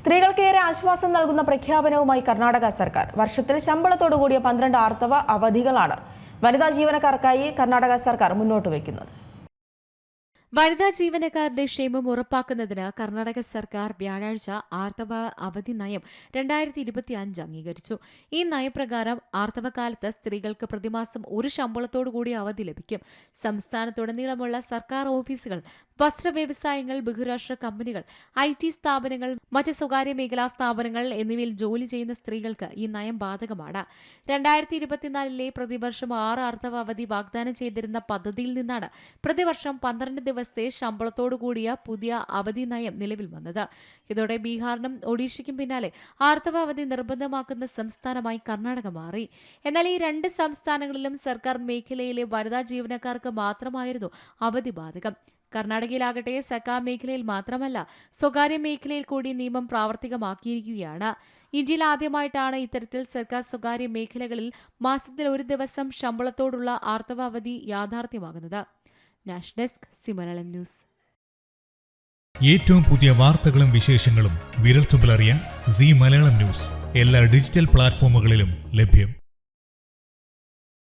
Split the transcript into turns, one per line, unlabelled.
സ്ത്രീകൾക്കേറെ ആശ്വാസം നൽകുന്ന പ്രഖ്യാപനവുമായി കർണാടക സർക്കാർ. വർഷത്തിൽ ശമ്പളത്തോടുകൂടിയ 12 ആർത്തവ അവധികളാണ് വനിതാ ജീവനക്കാർക്കായി കർണാടക സർക്കാർ മുന്നോട്ട് വയ്ക്കുന്നത്.
വനിതാ ജീവനക്കാരുടെ ക്ഷേമം ഉറപ്പാക്കുന്നതിന് കർണാടക സർക്കാർ വ്യാഴാഴ്ച ആർത്തവ അവധി നയം 2025 അംഗീകരിച്ചു. ഈ നയപ്രകാരം ആർത്തവകാലത്ത് സ്ത്രീകൾക്ക് പ്രതിമാസം ഒരു ശമ്പളത്തോടുകൂടി അവധി ലഭിക്കും. സംസ്ഥാനത്തുടനീളമുള്ള സർക്കാർ ഓഫീസുകൾ, വസ്ത്ര വ്യവസായങ്ങൾ, ബഹുരാഷ്ട്ര കമ്പനികൾ, IT സ്ഥാപനങ്ങൾ, മറ്റ് സ്വകാര്യ മേഖലാ സ്ഥാപനങ്ങൾ എന്നിവയിൽ ജോലി ചെയ്യുന്ന സ്ത്രീകൾക്ക് ഈ നയം ബാധകമാണ്. 2024 പ്രതിവർഷം 6 ആർത്തവ അവധി വാഗ്ദാനം ചെയ്തിരുന്ന പദ്ധതിയിൽ നിന്നാണ് പ്രതിവർഷം 12 ദിവസത്തെ ശമ്പളത്തോടുകൂടിയ പുതിയ അവധി നയം നിലവിൽ വന്നത്. ഇതോടെ ബീഹാറിനും ഒഡീഷയ്ക്കും പിന്നാലെ ആർത്തവ അവധി നിർബന്ധമാക്കുന്ന സംസ്ഥാനമായി കർണാടക മാറി. എന്നാൽ ഈ രണ്ട് സംസ്ഥാനങ്ങളിലും സർക്കാർ മേഖലയിലെ വനിതാ ജീവനക്കാർക്ക് മാത്രമായിരുന്നു അവധി ബാധകം. കർണാടകയിലാകട്ടെ സർക്കാർ മേഖലയിൽ മാത്രമല്ല സ്വകാര്യ മേഖലയിൽ കൂടി നിയമം പ്രാവർത്തികമാക്കിയിരിക്കുകയാണ്. ഇന്ത്യയിൽ ആദ്യമായിട്ടാണ് ഇത്തരത്തിൽ സർക്കാർ സ്വകാര്യ മേഖലകളിൽ മാസത്തിൽ ഒരു ദിവസം ശമ്പളത്തോടുള്ള ആർത്തവ അവധി യാഥാർത്ഥ്യമാകുന്നത്. National desk, C Malayalam news.
ഏറ്റവും പുതിയ വാർത്തകളും വിശേഷങ്ങളും വിരൽത്തുമ്പിലറിയാൻ സി മലയാളം ന്യൂസ് എല്ലാ ഡിജിറ്റൽ പ്ലാറ്റ്ഫോമുകളിലും ലഭ്യം.